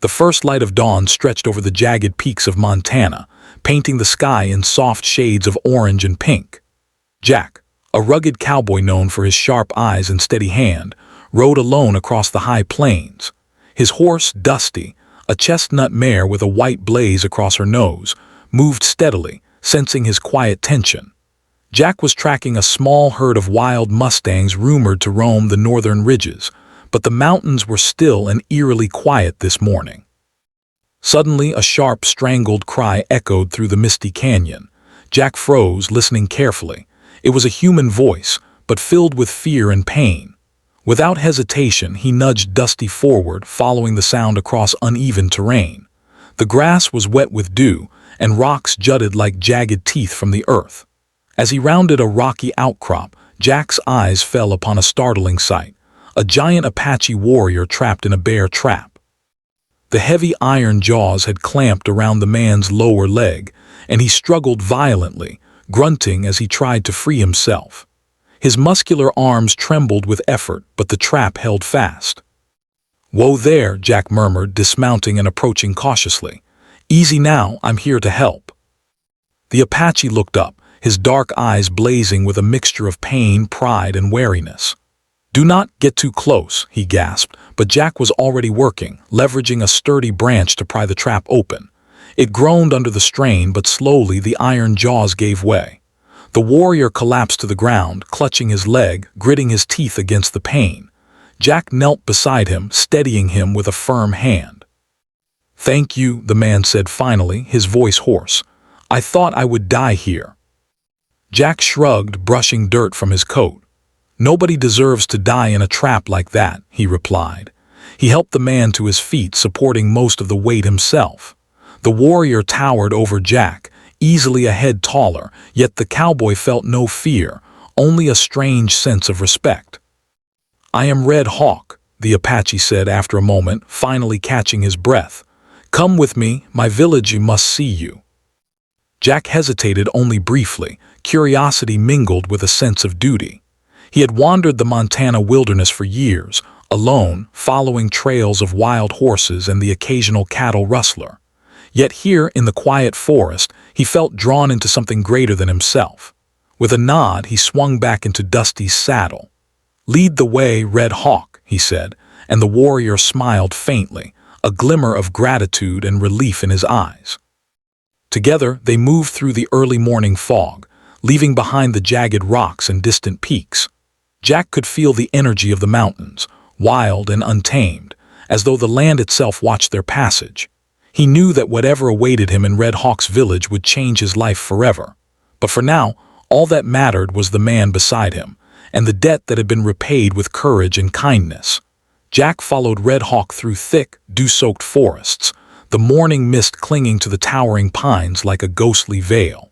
The first light of dawn stretched over the jagged peaks of Montana, painting the sky in soft shades of orange and pink. Jack, a rugged cowboy known for his sharp eyes and steady hand, rode alone across the high plains. His horse, Dusty, a chestnut mare with a white blaze across her nose, moved steadily, sensing his quiet tension. Jack was tracking a small herd of wild mustangs rumored to roam the northern ridges, but the mountains were still and eerily quiet this morning. Suddenly, a sharp, strangled cry echoed through the misty canyon. Jack froze, listening carefully. It was a human voice, but filled with fear and pain. Without hesitation, he nudged Dusty forward, following the sound across uneven terrain. The grass was wet with dew, and rocks jutted like jagged teeth from the earth. As he rounded a rocky outcrop, Jack's eyes fell upon a startling sight: a giant Apache warrior trapped in a bear trap. The heavy iron jaws had clamped around the man's lower leg, and he struggled violently, grunting as he tried to free himself. His muscular arms trembled with effort, but the trap held fast. "Whoa there," Jack murmured, dismounting and approaching cautiously. "Easy now, I'm here to help." The Apache looked up, his dark eyes blazing with a mixture of pain, pride, and wariness. "Do not get too close," he gasped, but Jack was already working, leveraging a sturdy branch to pry the trap open. It groaned under the strain, but slowly the iron jaws gave way. The warrior collapsed to the ground, clutching his leg, gritting his teeth against the pain. Jack knelt beside him, steadying him with a firm hand. "Thank you," the man said finally, his voice hoarse. "I thought I would die here." Jack shrugged, brushing dirt from his coat. "Nobody deserves to die in a trap like that," he replied. He helped the man to his feet, supporting most of the weight himself. The warrior towered over Jack, easily a head taller, yet the cowboy felt no fear, only a strange sense of respect. "I am Red Hawk," the Apache said after a moment, finally catching his breath. "Come with me, my village must see you." Jack hesitated only briefly, curiosity mingled with a sense of duty. He had wandered the Montana wilderness for years, alone, following trails of wild horses and the occasional cattle rustler. Yet here, in the quiet forest, he felt drawn into something greater than himself. With a nod, he swung back into Dusty's saddle. "Lead the way, Red Hawk," he said, and the warrior smiled faintly, a glimmer of gratitude and relief in his eyes. Together, they moved through the early morning fog, leaving behind the jagged rocks and distant peaks. Jack could feel the energy of the mountains, wild and untamed, as though the land itself watched their passage. He knew that whatever awaited him in Red Hawk's village would change his life forever. But for now, all that mattered was the man beside him, and the debt that had been repaid with courage and kindness. Jack followed Red Hawk through thick, dew-soaked forests, the morning mist clinging to the towering pines like a ghostly veil.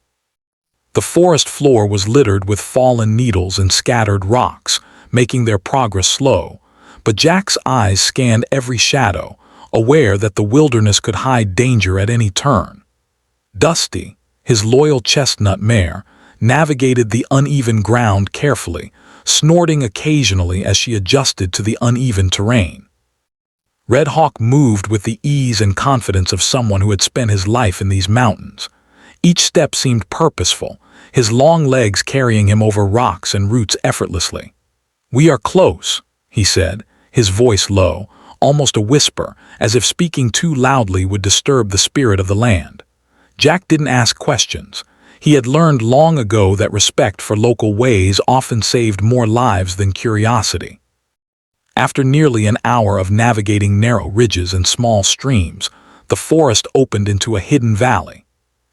The forest floor was littered with fallen needles and scattered rocks, making their progress slow, but Jack's eyes scanned every shadow, aware that the wilderness could hide danger at any turn. Dusty, his loyal chestnut mare, navigated the uneven ground carefully, snorting occasionally as she adjusted to the uneven terrain. Red Hawk moved with the ease and confidence of someone who had spent his life in these mountains. Each step seemed purposeful, his long legs carrying him over rocks and roots effortlessly. "We are close," he said, his voice low, almost a whisper, as if speaking too loudly would disturb the spirit of the land. Jack didn't ask questions. He had learned long ago that respect for local ways often saved more lives than curiosity. After nearly an hour of navigating narrow ridges and small streams, the forest opened into a hidden valley.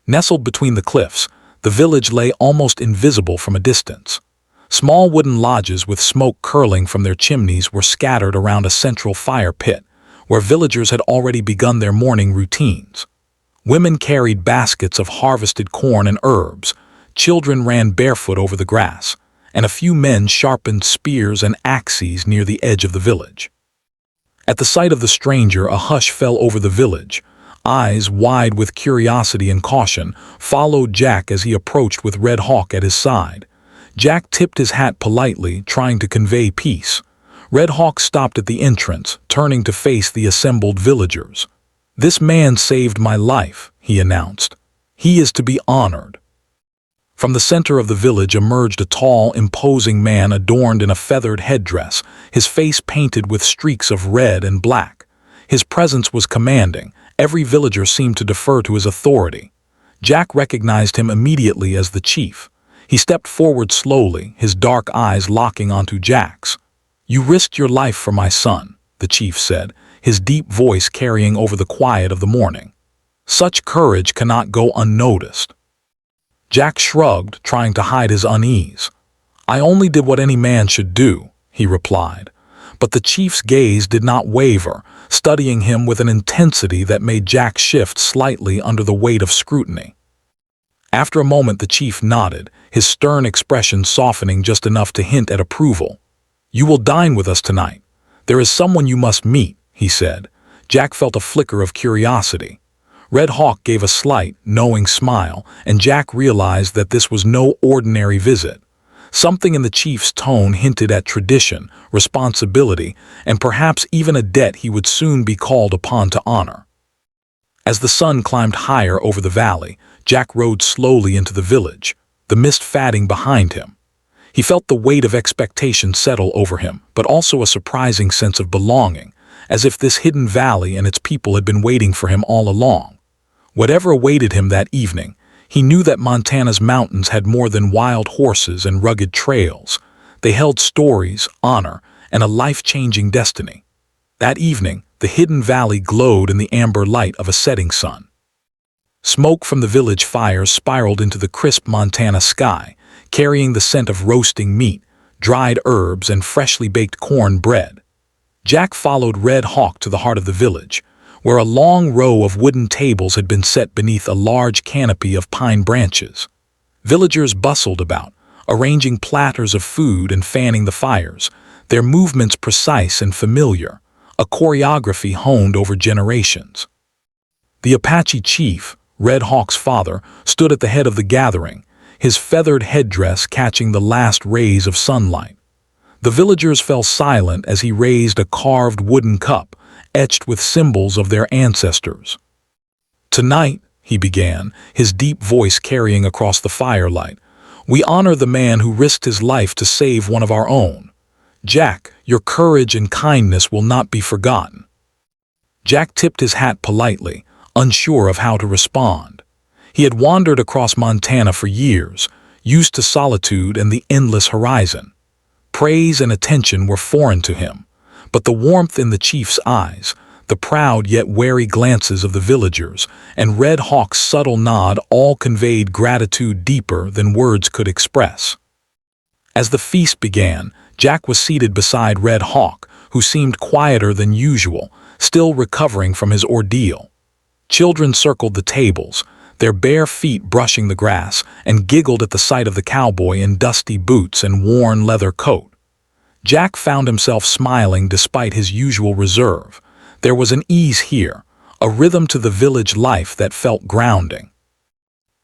Nestled between the cliffs, the village lay almost invisible from a distance. Small wooden lodges with smoke curling from their chimneys were scattered around a central fire pit, where villagers had already begun their morning routines. Women carried baskets of harvested corn and herbs, children ran barefoot over the grass, and a few men sharpened spears and axes near the edge of the village. At the sight of the stranger, a hush fell over the village. Eyes wide with curiosity and caution followed Jack as he approached with Red Hawk at his side. Jack tipped his hat politely, trying to convey peace. Red Hawk stopped at the entrance, turning to face the assembled villagers. "This man saved my life," he announced. "He is to be honored." From the center of the village emerged a tall, imposing man adorned in a feathered headdress, his face painted with streaks of red and black. His presence was commanding. Every villager seemed to defer to his authority. Jack recognized him immediately as the chief. He stepped forward slowly, his dark eyes locking onto Jack's. "You risked your life for my son," the chief said, his deep voice carrying over the quiet of the morning. "Such courage cannot go unnoticed." Jack shrugged, trying to hide his unease. "I only did what any man should do," he replied. But the chief's gaze did not waver, studying him with an intensity that made Jack shift slightly under the weight of scrutiny. After a moment the chief nodded, his stern expression softening just enough to hint at approval. "You will dine with us tonight. There is someone you must meet," he said. Jack felt a flicker of curiosity. Red Hawk gave a slight, knowing smile, and Jack realized that this was no ordinary visit. Something in the chief's tone hinted at tradition, responsibility, and perhaps even a debt he would soon be called upon to honor. As the sun climbed higher over the valley, Jack rode slowly into the village, the mist fatting behind him. He felt the weight of expectation settle over him, but also a surprising sense of belonging, as if this hidden valley and its people had been waiting for him all along. Whatever awaited him that evening, he knew that Montana's mountains had more than wild horses and rugged trails. They held stories, honor, and a life-changing destiny. That evening, the hidden valley glowed in the amber light of a setting sun. Smoke from the village fires spiraled into the crisp Montana sky, carrying the scent of roasting meat, dried herbs, and freshly baked corn bread. Jack followed Red Hawk to the heart of the village, where a long row of wooden tables had been set beneath a large canopy of pine branches. Villagers bustled about, arranging platters of food and fanning the fires, their movements precise and familiar, a choreography honed over generations. The Apache chief, Red Hawk's father, stood at the head of the gathering, his feathered headdress catching the last rays of sunlight. The villagers fell silent as he raised a carved wooden cup, etched with symbols of their ancestors. "Tonight," he began, his deep voice carrying across the firelight, "we honor the man who risked his life to save one of our own. Jack, your courage and kindness will not be forgotten." Jack tipped his hat politely, unsure of how to respond. He had wandered across Montana for years, used to solitude and the endless horizon. Praise and attention were foreign to him, but the warmth in the chief's eyes, the proud yet wary glances of the villagers, and Red Hawk's subtle nod all conveyed gratitude deeper than words could express. As the feast began, Jack was seated beside Red Hawk, who seemed quieter than usual, still recovering from his ordeal. Children circled the tables, their bare feet brushing the grass, and giggled at the sight of the cowboy in dusty boots and worn leather coat. Jack found himself smiling despite his usual reserve. There was an ease here, a rhythm to the village life that felt grounding.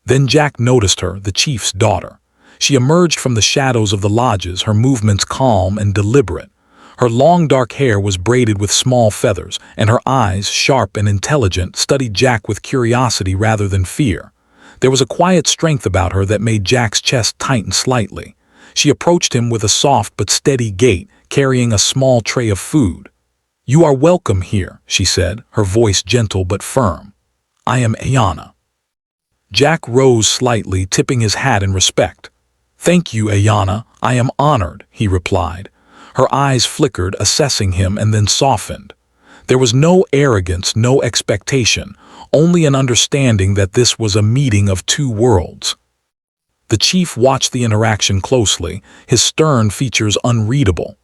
Then Jack noticed her, the chief's daughter. She emerged from the shadows of the lodges, her movements calm and deliberate. Her long dark hair was braided with small feathers, and her eyes, sharp and intelligent, studied Jack with curiosity rather than fear. There was a quiet strength about her that made Jack's chest tighten slightly. She approached him with a soft but steady gait, carrying a small tray of food. "You are welcome here," she said, her voice gentle but firm. "I am Aiyana." Jack rose slightly, tipping his hat in respect. "Thank you, Aiyana. I am honored," he replied. Her eyes flickered, assessing him, and then softened. There was no arrogance, no expectation, only an understanding that this was a meeting of two worlds. The chief watched the interaction closely, his stern features unreadable.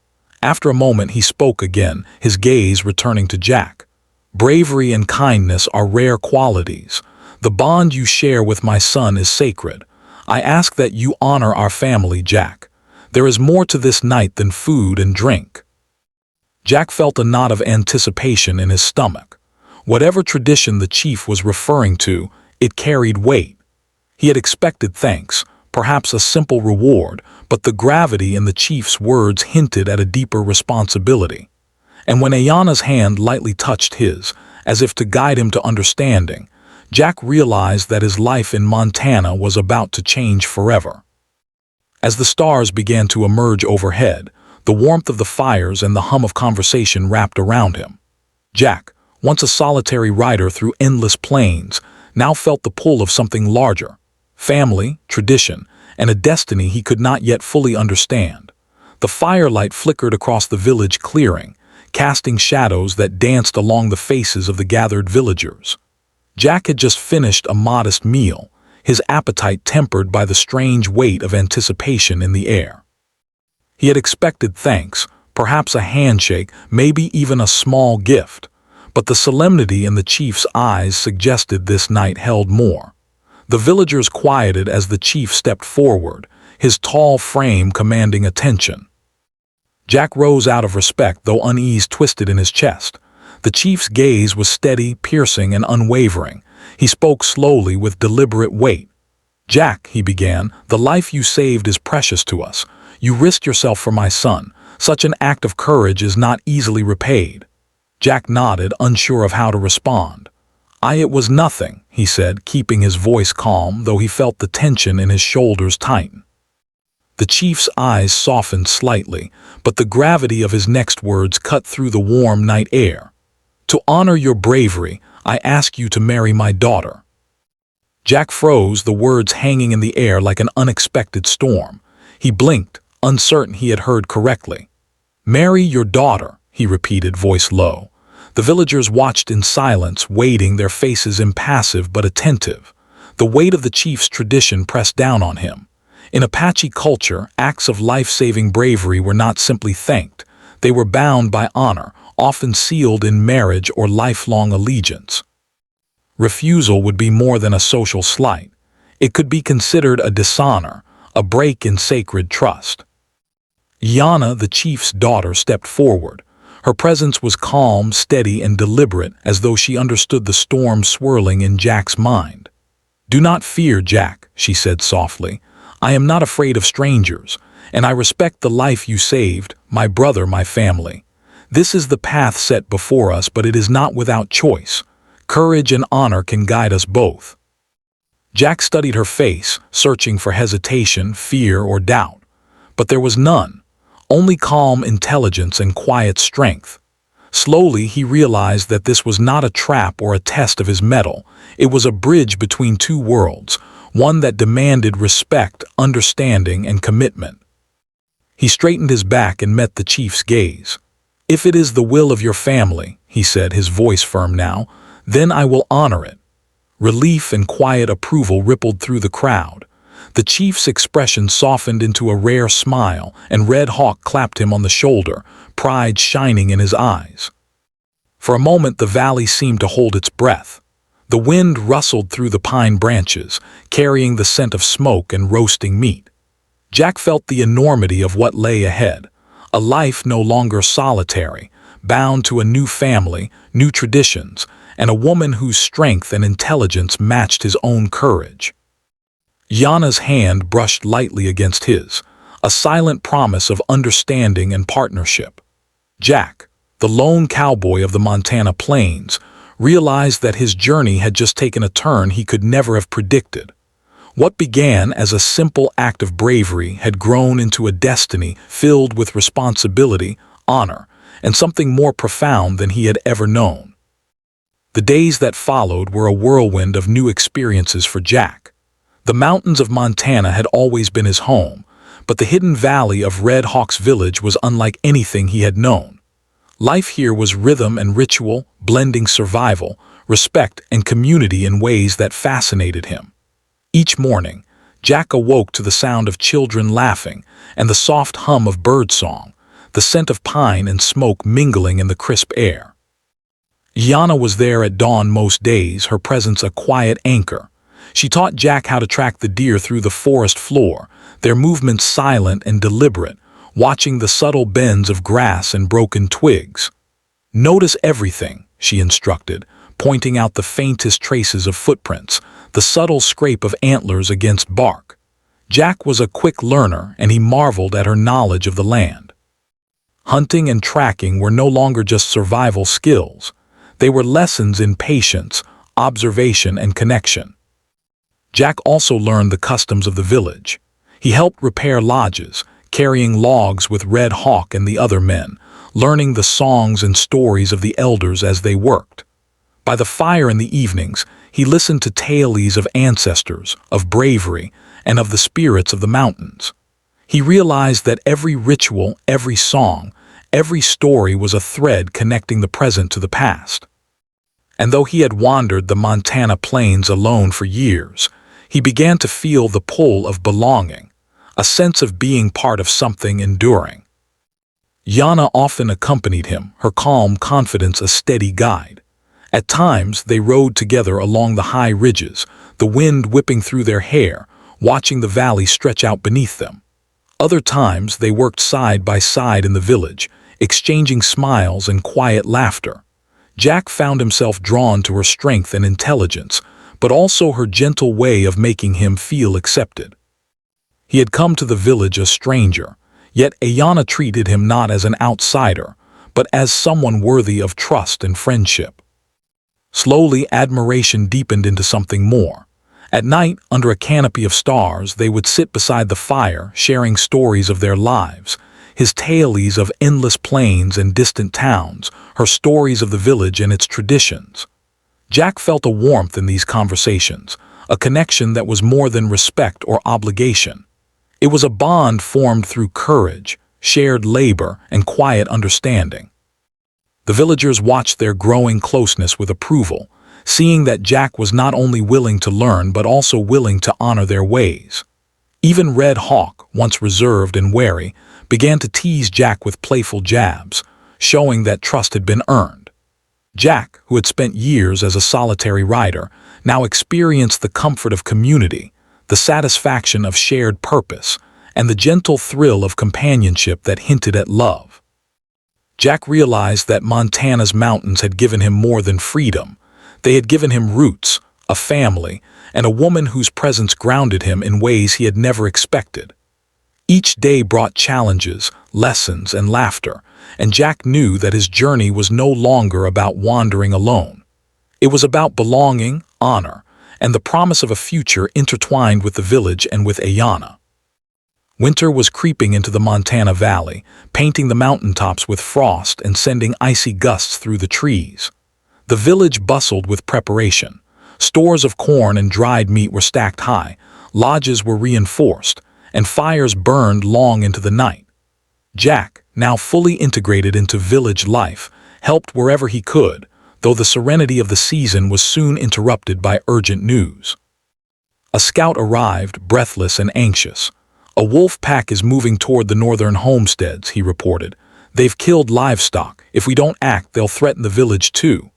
After a moment he spoke again, his gaze returning to Jack. "Bravery and kindness are rare qualities. The bond you share with my son is sacred. I ask that you honor our family, Jack. There is more to this night than food and drink." Jack felt a knot of anticipation in his stomach. Whatever tradition the chief was referring to, it carried weight. He had expected thanks, perhaps a simple reward, but the gravity in the chief's words hinted at a deeper responsibility. And when Aiyana's hand lightly touched his, as if to guide him to understanding, Jack realized that his life in Montana was about to change forever. As the stars began to emerge overhead, the warmth of the fires and the hum of conversation wrapped around him. Jack, once a solitary rider through endless plains, now felt the pull of something larger: family, tradition, and a destiny he could not yet fully understand. The firelight flickered across the village clearing, casting shadows that danced along the faces of the gathered villagers. Jack had just finished a modest meal, his appetite tempered by the strange weight of anticipation in the air. He had expected thanks, perhaps a handshake, maybe even a small gift, but the solemnity in the chief's eyes suggested this night held more. The villagers quieted as the chief stepped forward, his tall frame commanding attention. Jack rose out of respect, though unease twisted in his chest. The chief's gaze was steady, piercing, and unwavering. He spoke slowly with deliberate weight. "Jack," he began, "the life you saved is precious to us. You risked yourself for my son. Such an act of courage is not easily repaid." Jack nodded, unsure of how to respond. "It was nothing," he said, keeping his voice calm, though he felt the tension in his shoulders tighten. The chief's eyes softened slightly, but the gravity of his next words cut through the warm night air. "To honor your bravery, I ask you to marry my daughter." Jack froze, the words hanging in the air like an unexpected storm. He blinked, uncertain he had heard correctly. "Marry your daughter," he repeated, voice low. The villagers watched in silence, waiting, their faces impassive but attentive. The weight of the chief's tradition pressed down on him. In Apache culture, acts of life-saving bravery were not simply thanked. They were bound by honor, often sealed in marriage or lifelong allegiance. Refusal would be more than a social slight. It could be considered a dishonor, a break in sacred trust. Aiyana, the chief's daughter, stepped forward. Her presence was calm, steady, and deliberate, as though she understood the storm swirling in Jack's mind. "Do not fear, Jack," she said softly. "I am not afraid of strangers, and I respect the life you saved, my brother, my family. This is the path set before us, but it is not without choice. Courage and honor can guide us both." Jack studied her face, searching for hesitation, fear, or doubt. But there was none, only calm intelligence and quiet strength. Slowly he realized that this was not a trap or a test of his mettle. It was a bridge between two worlds, one that demanded respect, understanding, and commitment. He straightened his back and met the chief's gaze. "If it is the will of your family," he said, his voice firm now, "then I will honor it." Relief and quiet approval rippled through the crowd. The chief's expression softened into a rare smile, and Red Hawk clapped him on the shoulder, pride shining in his eyes. For a moment the valley seemed to hold its breath. The wind rustled through the pine branches, carrying the scent of smoke and roasting meat. Jack felt the enormity of what lay ahead, a life no longer solitary, bound to a new family, new traditions, and a woman whose strength and intelligence matched his own courage. Aiyana's hand brushed lightly against his, a silent promise of understanding and partnership. Jack, the lone cowboy of the Montana plains, realized that his journey had just taken a turn he could never have predicted. What began as a simple act of bravery had grown into a destiny filled with responsibility, honor, and something more profound than he had ever known. The days that followed were a whirlwind of new experiences for Jack. The mountains of Montana had always been his home, but the hidden valley of Red Hawk's village was unlike anything he had known. Life here was rhythm and ritual, blending survival, respect, and community in ways that fascinated him. Each morning, Jack awoke to the sound of children laughing and the soft hum of birdsong, the scent of pine and smoke mingling in the crisp air. Aiyana was there at dawn most days, her presence a quiet anchor. She taught Jack how to track the deer through the forest floor, their movements silent and deliberate, watching the subtle bends of grass and broken twigs. "Notice everything," she instructed, pointing out the faintest traces of footprints, the subtle scrape of antlers against bark. Jack was a quick learner, and he marveled at her knowledge of the land. Hunting and tracking were no longer just survival skills. They were lessons in patience, observation, and connection. Jack also learned the customs of the village. He helped repair lodges, carrying logs with Red Hawk and the other men, learning the songs and stories of the elders as they worked. By the fire in the evenings, he listened to tales of ancestors, of bravery, and of the spirits of the mountains. He realized that every ritual, every song, every story was a thread connecting the present to the past. And though he had wandered the Montana plains alone for years, he began to feel the pull of belonging, a sense of being part of something enduring. Aiyana often accompanied him, her calm confidence a steady guide. At times, they rode together along the high ridges, the wind whipping through their hair, watching the valley stretch out beneath them. Other times, they worked side by side in the village, exchanging smiles and quiet laughter. Jack found himself drawn to her strength and intelligence, but also her gentle way of making him feel accepted. He had come to the village a stranger, yet Aiyana treated him not as an outsider, but as someone worthy of trust and friendship. Slowly, admiration deepened into something more. At night, under a canopy of stars, they would sit beside the fire, sharing stories of their lives, his tales of endless plains and distant towns, her stories of the village and its traditions. Jack felt a warmth in these conversations, a connection that was more than respect or obligation. It was a bond formed through courage, shared labor, and quiet understanding. The villagers watched their growing closeness with approval, seeing that Jack was not only willing to learn but also willing to honor their ways. Even Red Hawk, once reserved and wary, began to tease Jack with playful jabs, showing that trust had been earned. Jack, who had spent years as a solitary rider, now experienced the comfort of community, the satisfaction of shared purpose, and the gentle thrill of companionship that hinted at love. Jack realized that Montana's mountains had given him more than freedom. They had given him roots, a family, and a woman whose presence grounded him in ways he had never expected. Each day brought challenges, lessons, and laughter, and Jack knew that his journey was no longer about wandering alone. It was about belonging, honor, and the promise of a future intertwined with the village and with Aiyana. Winter was creeping into the Montana Valley, painting the mountaintops with frost and sending icy gusts through the trees. The village bustled with preparation. Stores of corn and dried meat were stacked high, lodges were reinforced, and fires burned long into the night. Jack, now fully integrated into village life, helped wherever he could, though the serenity of the season was soon interrupted by urgent news. A scout arrived, breathless and anxious. "A wolf pack is moving toward the northern homesteads," he reported. "They've killed livestock. If we don't act, they'll threaten the village too."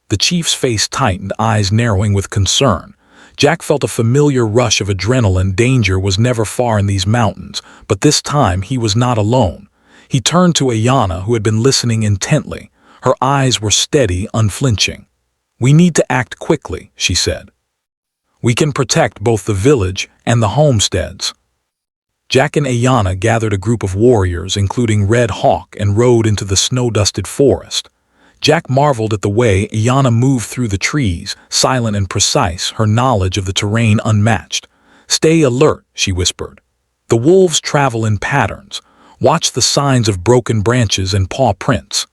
The chief's face tightened, eyes narrowing with concern. Jack felt a familiar rush of adrenaline. Danger was never far in these mountains, but this time he was not alone. He turned to Aiyana, who had been listening intently. Her eyes were steady, unflinching. "We need to act quickly," she said. "We can protect both the village and the homesteads." Jack and Aiyana gathered a group of warriors, including Red Hawk, and rode into the snow-dusted forest. Jack marveled at the way Aiyana moved through the trees, silent and precise, her knowledge of the terrain unmatched. "Stay alert," she whispered. "The wolves travel in patterns. Watch the signs of broken branches and paw prints."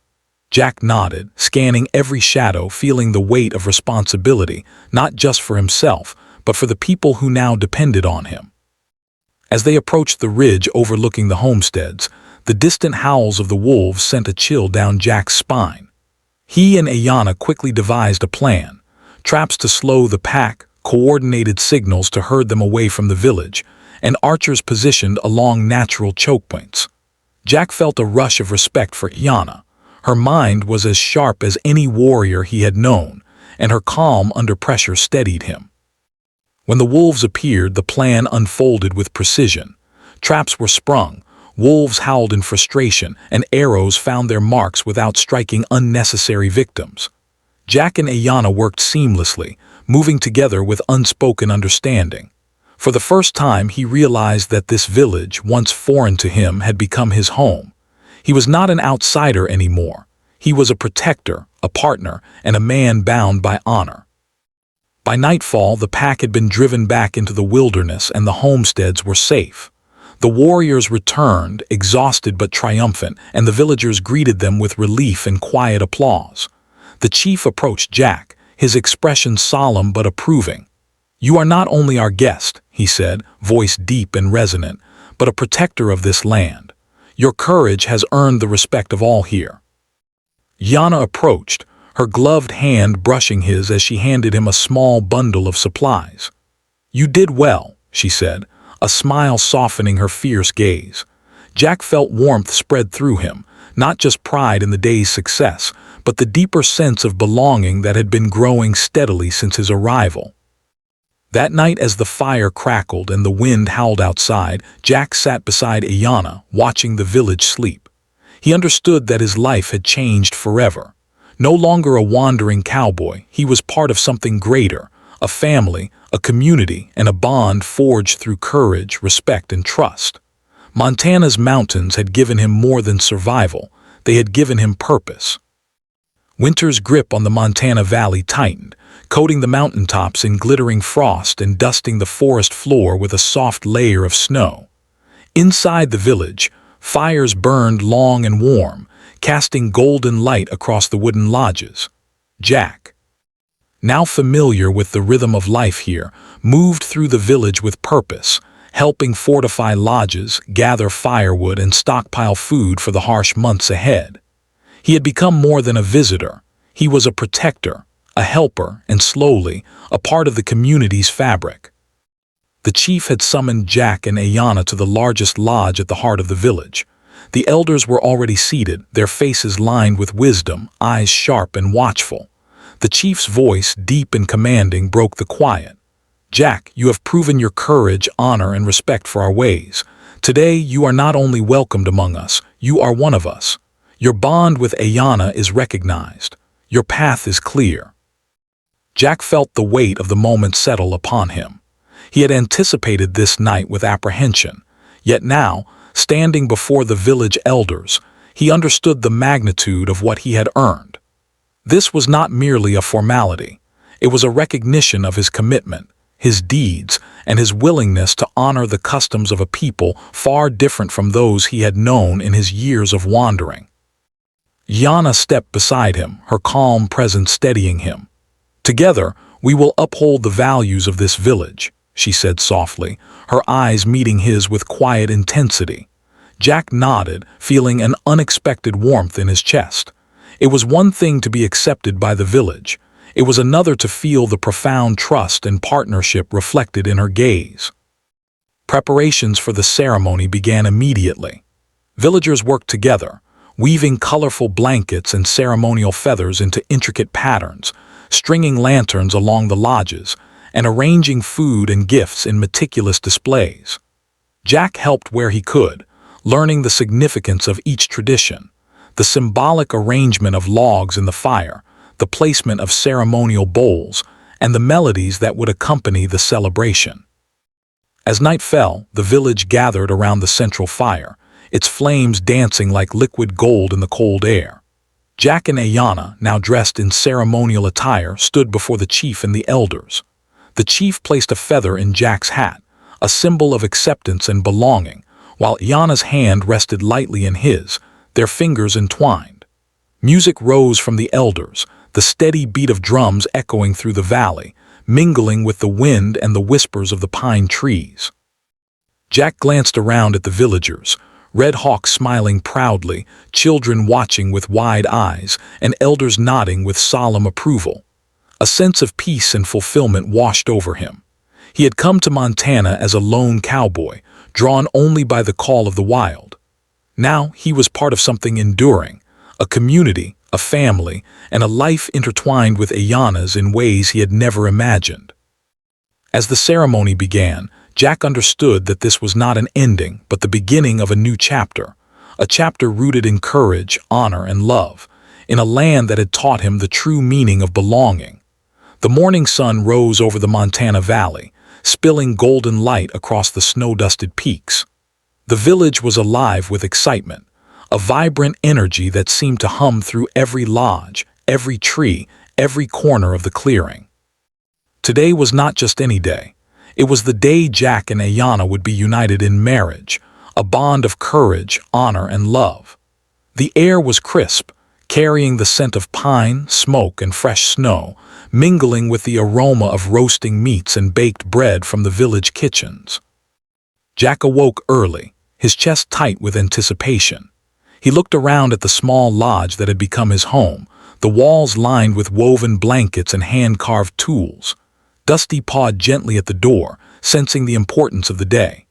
Jack nodded, scanning every shadow, feeling the weight of responsibility, not just for himself, but for the people who now depended on him. As they approached the ridge overlooking the homesteads, the distant howls of the wolves sent a chill down Jack's spine. He and Aiyana quickly devised a plan: traps to slow the pack, coordinated signals to herd them away from the village, and archers positioned along natural choke points. Jack felt a rush of respect for Aiyana. Her mind was as sharp as any warrior he had known, and her calm under pressure steadied him. When the wolves appeared, the plan unfolded with precision. Traps were sprung, wolves howled in frustration, and arrows found their marks without striking unnecessary victims. Jack and Aiyana worked seamlessly, moving together with unspoken understanding. For the first time, he realized that this village, once foreign to him, had become his home. He was not an outsider anymore. He was a protector, a partner, and a man bound by honor. By nightfall, the pack had been driven back into the wilderness and the homesteads were safe. The warriors returned, exhausted but triumphant, and the villagers greeted them with relief and quiet applause. The chief approached Jack, his expression solemn but approving. "You are not only our guest," he said, voice deep and resonant, "but a protector of this land. Your courage has earned the respect of all here." Aiyana approached, her gloved hand brushing his as she handed him a small bundle of supplies. "You did well," she said, a smile softening her fierce gaze. Jack felt warmth spread through him, not just pride in the day's success, but the deeper sense of belonging that had been growing steadily since his arrival. That night, as the fire crackled and the wind howled outside, Jack sat beside Aiyana, watching the village sleep. He understood that his life had changed forever. No longer a wandering cowboy, he was part of something greater, a family, a community, and a bond forged through courage, respect, and trust. Montana's mountains had given him more than survival, they had given him purpose. Winter's grip on the Montana Valley tightened, coating the mountaintops in glittering frost and dusting the forest floor with a soft layer of snow. Inside the village, fires burned long and warm, casting golden light across the wooden lodges. Jack, now familiar with the rhythm of life here, moved through the village with purpose, helping fortify lodges, gather firewood, and stockpile food for the harsh months ahead. He had become more than a visitor. He was a protector, a helper, and slowly, a part of the community's fabric. The chief had summoned Jack and Aiyana to the largest lodge at the heart of the village. The elders were already seated, their faces lined with wisdom, eyes sharp and watchful. The chief's voice, deep and commanding, broke the quiet. "Jack, you have proven your courage, honor, and respect for our ways. Today, you are not only welcomed among us, you are one of us. Your bond with Aiyana is recognized. Your path is clear." Jack felt the weight of the moment settle upon him. He had anticipated this night with apprehension, yet now, standing before the village elders, he understood the magnitude of what he had earned. This was not merely a formality. It was a recognition of his commitment, his deeds, and his willingness to honor the customs of a people far different from those he had known in his years of wandering. Aiyana stepped beside him, her calm presence steadying him. "Together, we will uphold the values of this village," she said softly, her eyes meeting his with quiet intensity. Jack nodded, feeling an unexpected warmth in his chest. It was one thing to be accepted by the village. It was another to feel the profound trust and partnership reflected in her gaze. Preparations for the ceremony began immediately. Villagers worked together, weaving colorful blankets and ceremonial feathers into intricate patterns, stringing lanterns along the lodges, and arranging food and gifts in meticulous displays. Jack helped where he could, learning the significance of each tradition, the symbolic arrangement of logs in the fire, the placement of ceremonial bowls, and the melodies that would accompany the celebration. As night fell, the village gathered around the central fire, its flames dancing like liquid gold in the cold air. Jack and Aiyana, now dressed in ceremonial attire, stood before the chief and the elders. The chief placed a feather in Jack's hat, a symbol of acceptance and belonging, while Aiyana's hand rested lightly in his, their fingers entwined. Music rose from the elders, the steady beat of drums echoing through the valley, mingling with the wind and the whispers of the pine trees. Jack glanced around at the villagers, Red Hawk smiling proudly, children watching with wide eyes, and elders nodding with solemn approval. A sense of peace and fulfillment washed over him. He had come to Montana as a lone cowboy, drawn only by the call of the wild. Now he was part of something enduring, a community, a family, and a life intertwined with Aiyana's in ways he had never imagined. As the ceremony began, Jack understood that this was not an ending, but the beginning of a new chapter, a chapter rooted in courage, honor, and love, in a land that had taught him the true meaning of belonging. The morning sun rose over the Montana Valley, spilling golden light across the snow-dusted peaks. The village was alive with excitement, a vibrant energy that seemed to hum through every lodge, every tree, every corner of the clearing. Today was not just any day. It was the day Jack and Aiyana would be united in marriage, a bond of courage, honor, and love. The air was crisp, carrying the scent of pine, smoke, and fresh snow, mingling with the aroma of roasting meats and baked bread from the village kitchens. Jack awoke early, his chest tight with anticipation. He looked around at the small lodge that had become his home, the walls lined with woven blankets and hand-carved tools. Dusty pawed gently at the door, sensing the importance of the day.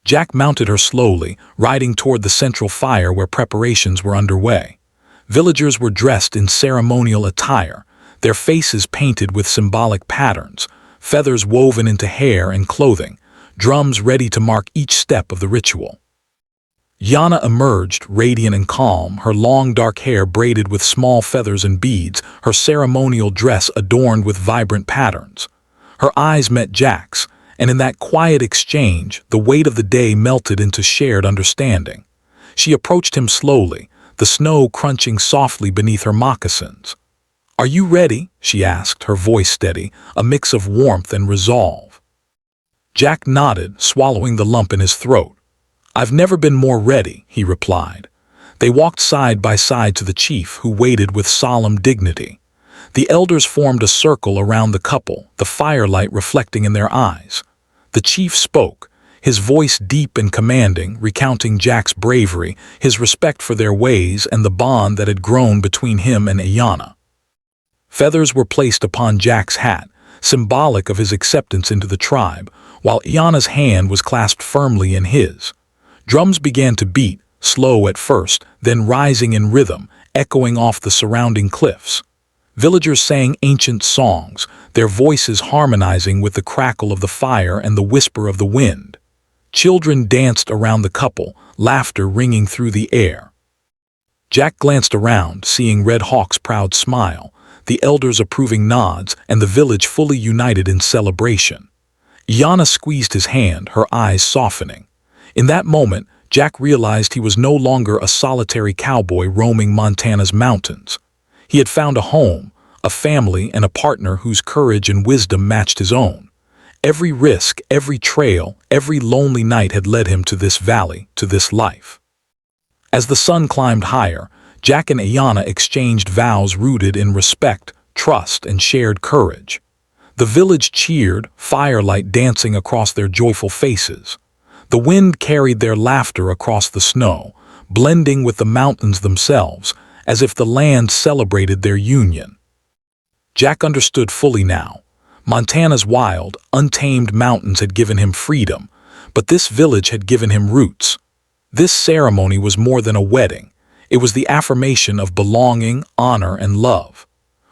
Jack mounted her slowly, riding toward the central fire where preparations were underway. Villagers were dressed in ceremonial attire, their faces painted with symbolic patterns, feathers woven into hair and clothing, drums ready to mark each step of the ritual. Aiyana emerged, radiant and calm, her long dark hair braided with small feathers and beads, her ceremonial dress adorned with vibrant patterns. Her eyes met Jack's, and in that quiet exchange, the weight of the day melted into shared understanding. She approached him slowly, the snow crunching softly beneath her moccasins. "Are you ready?" she asked, her voice steady, a mix of warmth and resolve. Jack nodded, swallowing the lump in his throat. "I've never been more ready," he replied. They walked side by side to the chief, who waited with solemn dignity. The elders formed a circle around the couple, the firelight reflecting in their eyes. The chief spoke, his voice deep and commanding, recounting Jack's bravery, his respect for their ways, and the bond that had grown between him and Aiyana. Feathers were placed upon Jack's hat, symbolic of his acceptance into the tribe, while Aiyana's hand was clasped firmly in his. Drums began to beat, slow at first, then rising in rhythm, echoing off the surrounding cliffs. Villagers sang ancient songs, their voices harmonizing with the crackle of the fire and the whisper of the wind. Children danced around the couple, laughter ringing through the air. Jack glanced around, seeing Red Hawk's proud smile, the elders approving nods, and the village fully united in celebration. Aiyana squeezed his hand, her eyes softening. In that moment, Jack realized he was no longer a solitary cowboy roaming Montana's mountains. He had found a home, a family, and a partner whose courage and wisdom matched his own. Every risk, every trail, every lonely night had led him to this valley, to this life. As the sun climbed higher, Jack and Aiyana exchanged vows rooted in respect, trust, and shared courage. The village cheered, firelight dancing across their joyful faces. The wind carried their laughter across the snow, blending with the mountains themselves, as if the land celebrated their union. Jack understood fully now. Montana's wild, untamed mountains had given him freedom, but this village had given him roots. This ceremony was more than a wedding. It was the affirmation of belonging, honor, and love.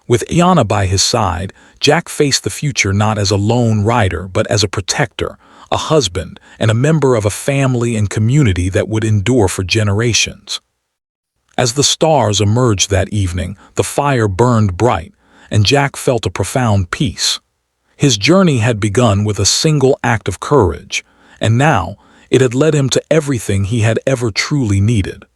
With Aiyana by his side, Jack faced the future not as a lone rider, but as a protector, a husband, and a member of a family and community that would endure for generations. As the stars emerged that evening, the fire burned bright, and Jack felt a profound peace. His journey had begun with a single act of courage, and now it had led him to everything he had ever truly needed.